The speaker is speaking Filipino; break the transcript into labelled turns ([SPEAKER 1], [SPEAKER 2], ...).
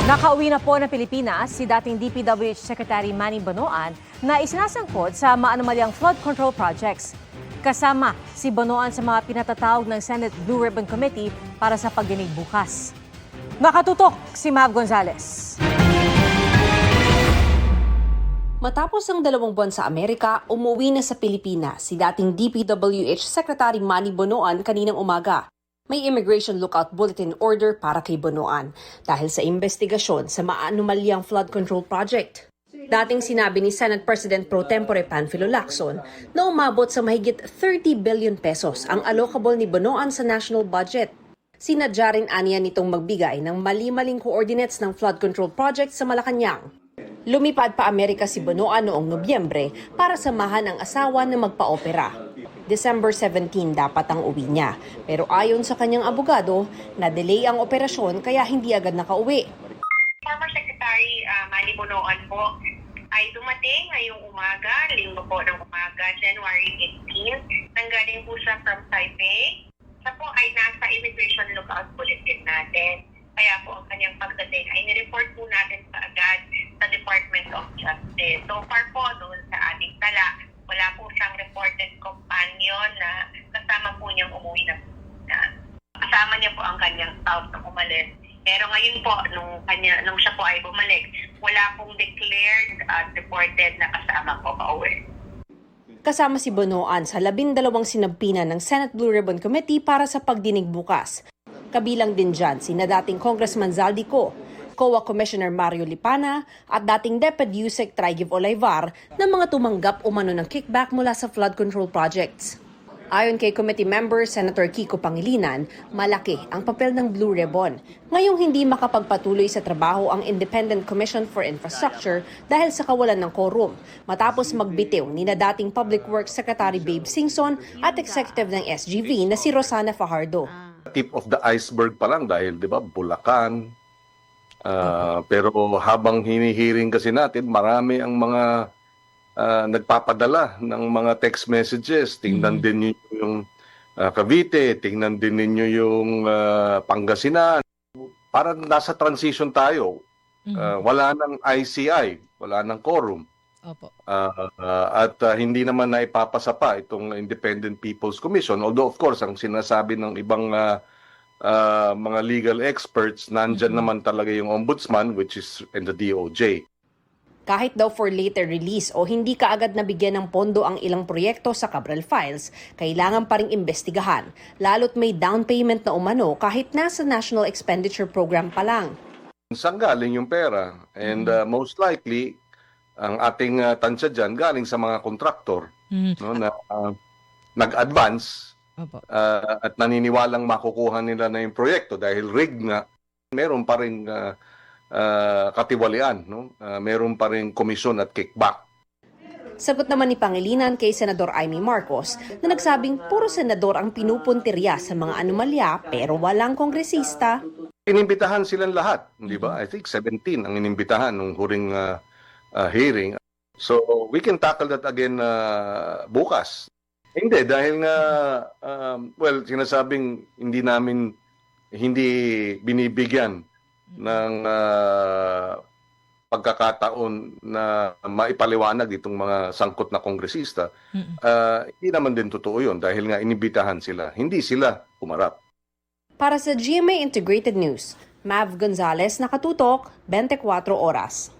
[SPEAKER 1] Nakauwi na po ng Pilipinas si dating DPWH Secretary Manny Bonoan na isinasangkot sa maanumalyang flood control projects. Kasama si Bonoan sa mga pinatatawag ng Senate Blue Ribbon Committee para sa pagdinig bukas. Nakatutok si Mav Gonzalez.
[SPEAKER 2] Matapos ang 2 buwan sa Amerika, umuwi na sa Pilipinas si dating DPWH Secretary Manny Bonoan kaninang umaga. May Immigration Lookout Bulletin Order para kay Bonoan dahil sa investigasyon sa maanumalyang flood control project. Dating sinabi ni Senate President Pro Tempore Panfilo Lacson na umabot sa mahigit 30 billion pesos ang allocable ni Bonoan sa national budget. Sinadya rin aniya nitong magbigay ng mali-maling coordinates ng flood control project sa Malacanang. Lumipad pa Amerika si Bonoan noong Nobyembre para samahan ang asawa na magpa-opera. December 17 dapat ang uwi niya. Pero ayon sa kanyang abogado, na-delay ang operasyon kaya hindi agad nakauwi.
[SPEAKER 3] Former Secretary Manny Bonoan po ay dumating ngayong umaga, linggo po ng umaga, January 18. Nanggaling po siya from Taipei. Siya po ay nasa Immigration Lookout Bulletin natin. Kaya po ang kanyang pagdating ay nireport po natin kaagad sa Department of Justice. So far po doon sa ating tala, wala po siyang reported companion na kasama po niyang umuwi na. Kasama niya po ang kanyang spouse na umalis. Pero ngayon po, nung siya po ay bumalik, wala pong declared at reported na kasama po pauwi.
[SPEAKER 2] Kasama si Bonoan sa 12 sinampinan ng Senate Blue Ribbon Committee para sa pagdinig bukas. Kabilang din dyan sina dating Congressman Zaldico, COA Commissioner Mario Lipana at dating Deputy Yusek Traiguev Olaivar na mga tumanggap umano ng kickback mula sa flood control projects. Ayon kay committee member Senator Kiko Pangilinan, malaki ang papel ng Blue Ribbon. Ngayong hindi makapagpatuloy sa trabaho ang Independent Commission for Infrastructure dahil sa kawalan ng quorum, matapos magbitiw ni na dating Public Works Secretary Babe Singson at Executive ng SGV na si Rosana Fajardo.
[SPEAKER 4] Tip of the iceberg pa lang dahil 'di ba Bulacan. Pero habang hinihiring kasi natin, marami ang mga nagpapadala ng mga text messages. Tingnan din niyo yung Cavite, tingnan din ninyo yung Pangasinan. Parang nasa transition tayo. Wala nang ICI, wala nang quorum.
[SPEAKER 1] Opo.
[SPEAKER 4] At hindi naman na ipapasa pa itong Independent People's Commission. Although of course, ang sinasabi ng ibang mga legal experts, nandyan naman talaga yung ombudsman, which is in the DOJ.
[SPEAKER 2] Kahit daw for later release o hindi kaagad nabigyan ng pondo ang ilang proyekto sa Cabral Files, kailangan pa ring imbestigahan, lalo't may down payment na umano kahit nasa National Expenditure Program pa lang.
[SPEAKER 4] Saan galing yung pera? And most likely, ang ating tansya dyan galing sa mga kontraktor no, na nag-advance at naniniwalang makukuha nila na yung proyekto dahil rigged nga, meron pa rin katiwalian, no? Meron pa rin komisyon at kickback.
[SPEAKER 2] Sagot naman ni Pangilinan kay Senador Amy Marcos na nagsabing puro senador ang pinupuntirya sa mga anomalya pero walang kongresista.
[SPEAKER 4] Inimbitahan silang lahat, di ba? I think 17 ang inimbitahan nung huring hearing. So we can tackle that again bukas. Hindi, dahil nga, sinasabing hindi binibigyan ng pagkakataon na maipaliwanag itong mga sangkot na kongresista. Hindi naman din totoo yun dahil nga inibitahan sila. Hindi sila humarap.
[SPEAKER 2] Para sa GMA Integrated News, Mav Gonzalez, nakatutok, 24 oras.